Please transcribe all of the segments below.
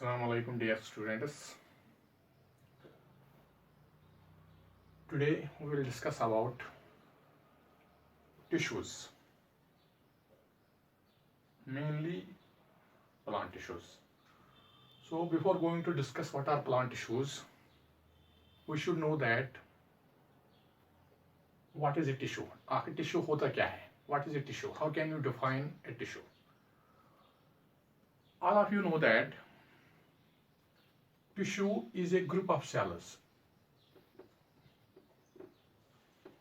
Assalamu alaikum dear students. Today we will discuss about tissues, mainly plant tissues. So before going to discuss what are plant tissues, we should know that what is a tissue. आखिर tissue होता क्या है? What is a tissue? How can you define a tissue? All of you know that tissue is a group of cells.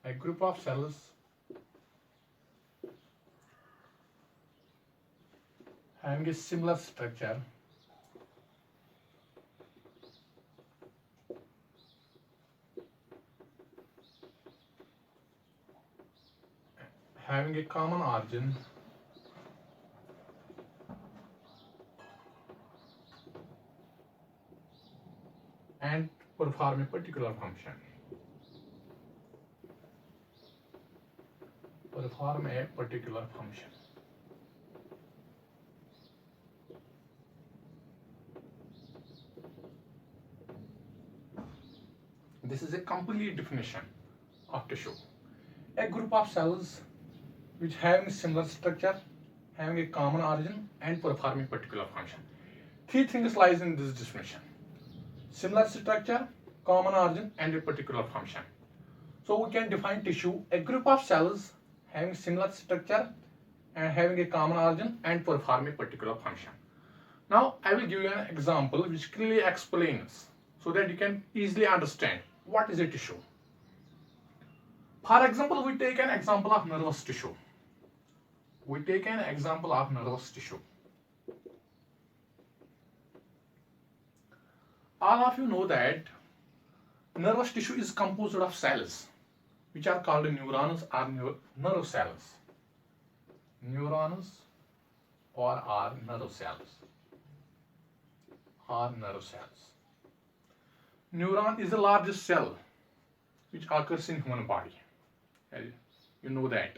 A group of cells having a similar structure having a common origin and perform a particular function. Perform a particular function. This is a complete definition of tissue. A group of cells which having similar structure, having a common origin and performing particular function. Three things lies in this definition: similar structure, common origin and a particular function. So we can define tissue, a group of cells having similar structure and having a common origin and perform a particular function. Now I will give you an example which clearly explains so that you can easily understand what is a tissue. For example, we take an example of nervous tissue. We take an example of nervous tissue. All of you know that nervous tissue is composed of cells which are called neurons or nerve cells. Neurons or nerve cells. Or nerve cells. Neuron is the largest cell which occurs in human body. You know that.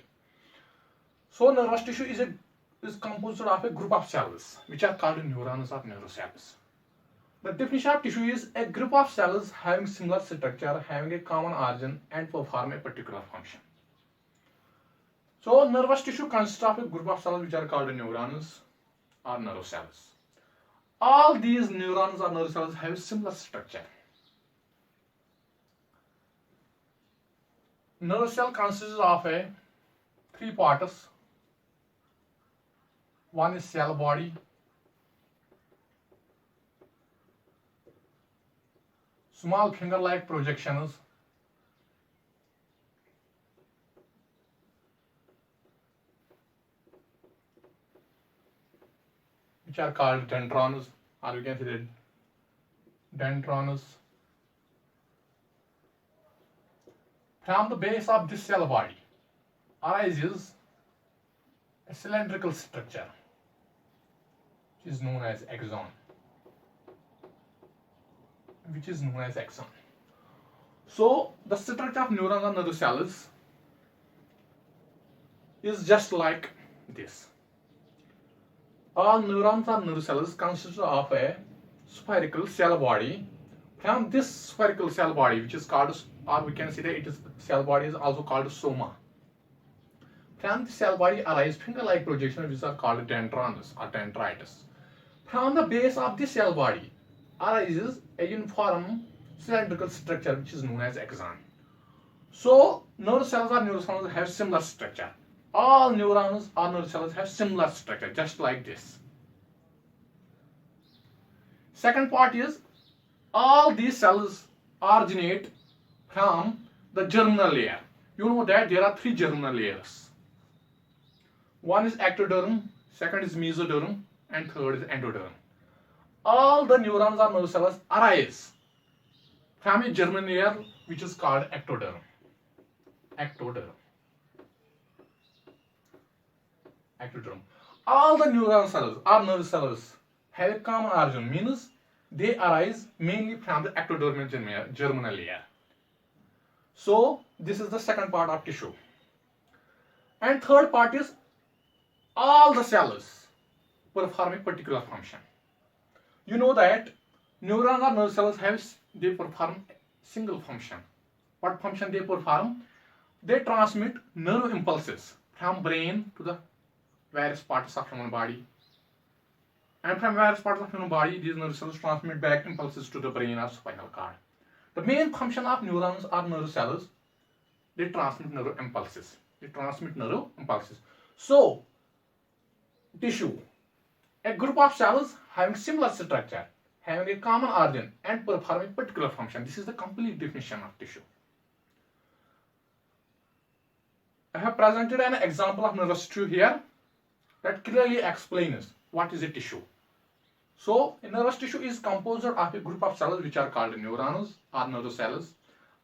So nervous tissue is composed of a group of cells which are called neurons or nerve cells. The definition of tissue is a group of cells having similar structure, having a common origin and perform a particular function. So nervous tissue consists of a group of cells which are called neurons or nerve cells. All these neurons or nerve cells have similar structure. Nerve cell consists of three parts. One is cell body, small finger-like projections, which are called dendrons, or you can say that dendrons. From the base of this cell body arises a cylindrical structure, which is known as axon. So the structure of neurons and nerve cells is just like this. All neurons or nerve cells consist of a spherical cell body. From this spherical cell body, which is called, or we can say that it is cell body is also called soma. From the cell body arise finger-like projections which are called dendrons or dendrites. From the base of the cell body arises a uniform cylindrical structure which is known as axon. So nerve cells or nerve cells have similar structure. All neurons or nerve cells have similar structure, just like this. Second part is all these cells originate from the germinal layer. You know that there are three germinal layers. One is ectoderm, second is mesoderm, and third is endoderm. All the neurons or nerve cells arise from a germinal layer which is called ectoderm. All the neuron cells or nerve cells have a common origin, means they arise mainly from the ectodermal germinal layer. So this is the second part of tissue. And third part is all the cells perform a particular function. You know that neurons or nerve cells they perform single function. What function they perform? They transmit nerve impulses from brain to the various parts of human body. And from various parts of human body, these nerve cells transmit back impulses to the brain or spinal cord. The main function of neurons or nerve cells, they transmit nerve impulses. So, tissue, a group of cells having similar structure, having a common origin and performing a particular function. This is the complete definition of tissue. I have presented an example of nervous tissue here that clearly explains what is a tissue. So, a nervous tissue is composed of a group of cells which are called neurons or nerve cells.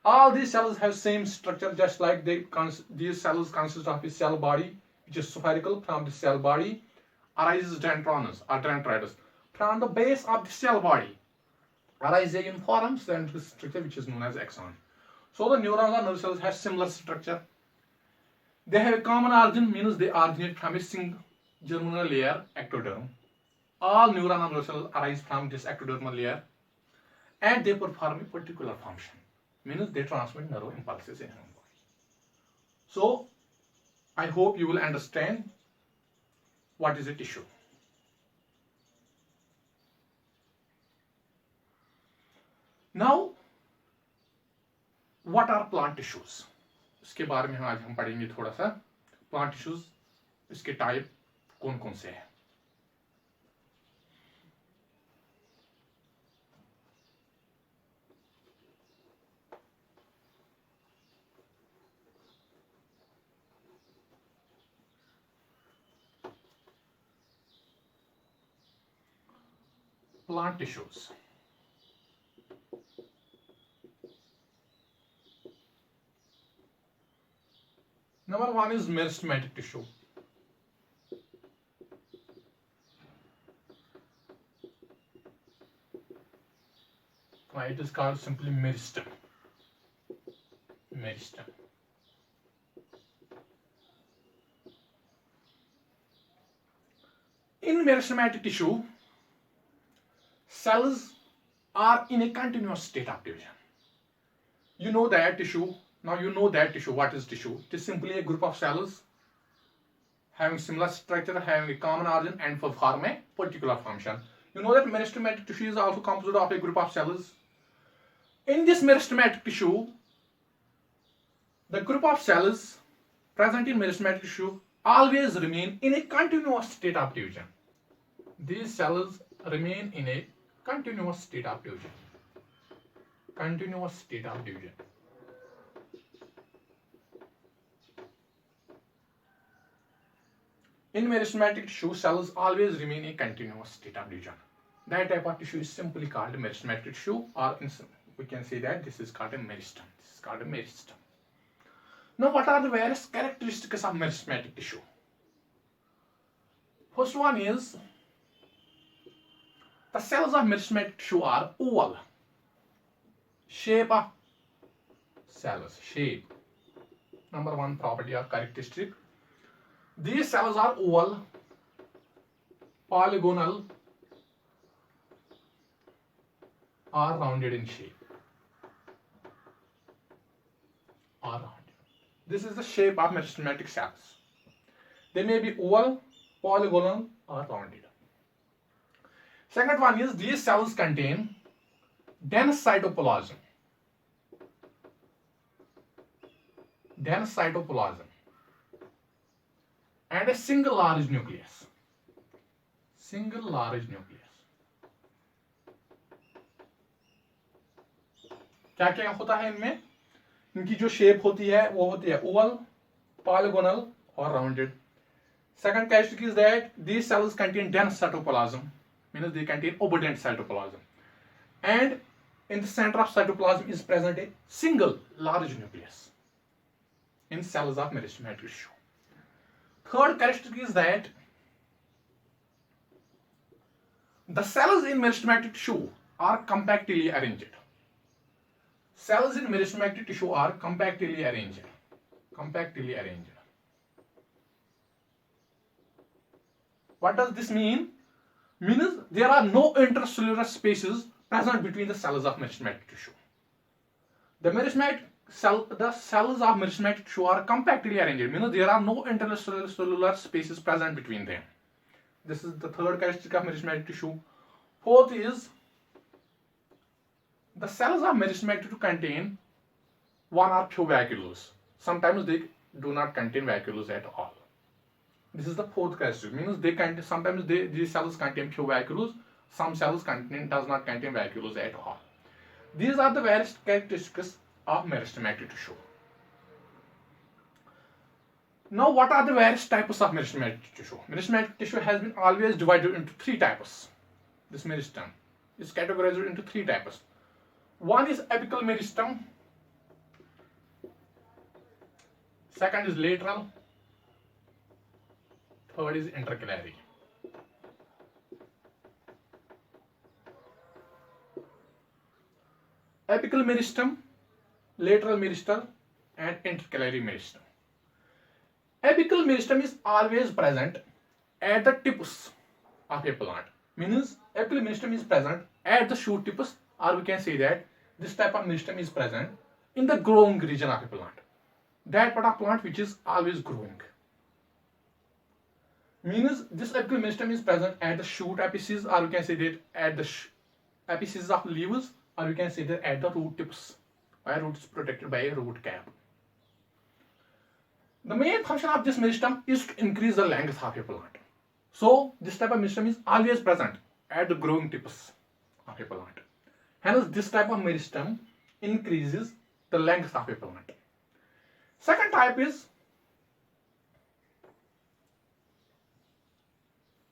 All these cells have same structure, just like these cells consist of a cell body which is spherical. From the cell body arises dendrons or dendrites. From the base of the cell body arises a uniform cylindrical structure which is known as axon. So the neurons or nerve cells have similar structure. They have a common origin, means they originate from a single germinal layer, ectoderm. All neuron and nerve cells arise from this ectodermal layer and they perform a particular function, means they transmit nerve impulses in human body. So, I hope you will understand what is a tissue. Now, what are plant tissues? इसके बारे में आज हम पढ़ेंगे थोड़ा सा. Plant tissues, इसके type कौन कौन से हैं. Plant tissues. Number one is meristematic tissue. It is called simply meristem. Meristem. In meristematic tissue, cells are in a continuous state of division. You know that tissue. Now you know that tissue. What is tissue? It is simply a group of cells having similar structure, having a common origin and perform a particular function. You know that meristematic tissue is also composed of a group of cells. In this meristematic tissue, the group of cells present in meristematic tissue always remain in a continuous state of division. These cells remain in a continuous state of division. Continuous state of division. In meristematic tissue, cells always remain in a continuous state of division. That type of tissue is simply called meristematic tissue, or we can say that this is called a meristem. This is called a meristem. Now, what are the various characteristics of meristematic tissue? First one is the cells of meristematic tissue are oval. Shape of cells. Shape. Number one property or characteristic. These cells are oval, polygonal, or rounded in shape. Or rounded. This is the shape of meristematic cells. They may be oval, polygonal, or rounded. Second one is these cells contain dense cytoplasm. Dense cytoplasm. And a single large nucleus. Single large nucleus. क्या क्या होता है इनमें? इनकी जो shape होती है वो होती है oval, polygonal or rounded. Second characteristic is that these cells contain dense cytoplasm, means they contain abundant cytoplasm. And in the center of cytoplasm is present a single large nucleus in cells of meristematic tissue. Third characteristic is that the cells in meristematic tissue are compactly arranged. Cells in meristematic tissue are compactly arranged. Compactly arranged. What does this mean? Means there are no intercellular spaces present between the cells of meristematic tissue. The cells of meristematic tissue are compactly arranged, meaning there are no intercellular spaces present between them. This is the third characteristic of meristematic tissue. Fourth is the cells of meristematic tissue contain one or few vacuoles. Sometimes they do not contain vacuoles at all. This is the fourth characteristic. Means they contain, sometimes these cells contain few vacuoles. Some cells does not contain vacuoles at all. These are the various characteristics of meristematic tissue. Now, what are the various types of meristematic tissue? Meristematic tissue has been always divided into three types. This meristem is categorized into three types. One is apical meristem. Second is lateral. Third is intercalary. Apical meristem, lateral meristem, and intercalary meristem. Apical meristem is always present at the tips of a plant. Means apical meristem is present at the shoot tips, or we can say that this type of meristem is present in the growing region of a plant. That part of plant which is always growing. Means this apical meristem is present at the shoot apices, or we can say that at the apices of leaves, or we can say that at the root tips, where root is protected by a root cap. The main function of this meristem is to increase the length of a plant. So this type of meristem is always present at the growing tips of a plant. Hence this type of meristem increases the length of a plant. Second type is,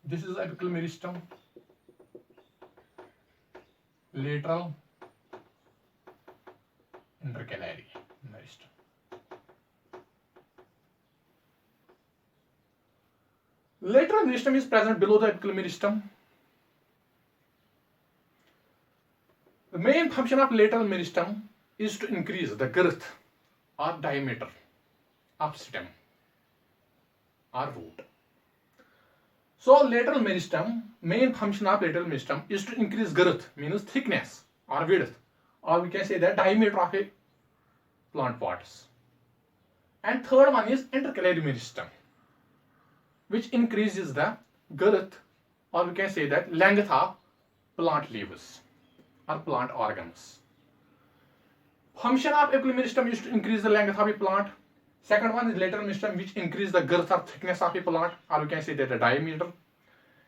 this is apical meristem, lateral, intercalary meristem. Lateral meristem is present below the apical meristem. The main function of lateral meristem is to increase the girth or diameter of stem or root. So lateral meristem, main function of lateral meristem is to increase girth, means thickness or width, or we can say that diameter of a plant parts. And third one is intercalary meristem, which increases the girth, or we can say that length of plant leaves or plant organs. Function of apical meristem is to increase the length of a plant. Second one is lateral meristem, which increase the girth or thickness of a plant, or we can say that the diameter.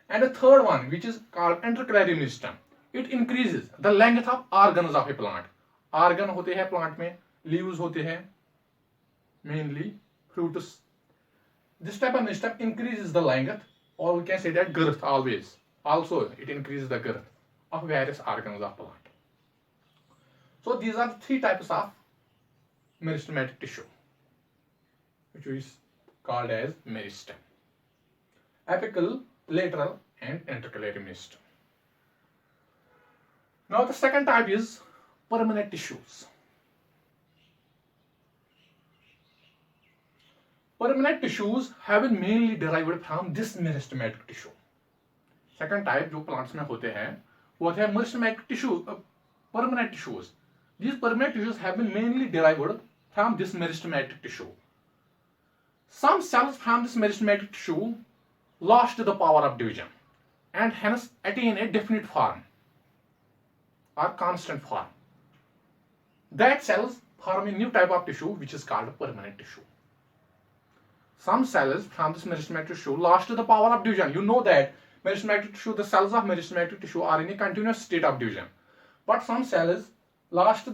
And the third one, which is called intercalary meristem, it increases the length of organs of a plant. Organ होते हैं plant में, leaves होते हैं, mainly fruits. This type of meristem increases the length, or we can say that girth always. Also, it increases the girth of various organs of plant. So these are the three types of meristematic tissue, which is called as meristem: apical, lateral, and intercalary meristem. Now the second type is permanent tissues. Permanent tissues have been mainly derived from this meristematic tissue. Second type जो plants में होते हैं वो होते हैं meristematic tissue, permanent tissues. These permanent tissues have been mainly derived from this meristematic tissue. Some cells from this meristematic tissue lost the power of division and hence attain a definite form or constant form. That cells form a new type of tissue which is called permanent tissue. Some cells from this meristematic tissue lost the power of division. You know that meristematic tissue, the cells of meristematic tissue are in a continuous state of division. But some cells lost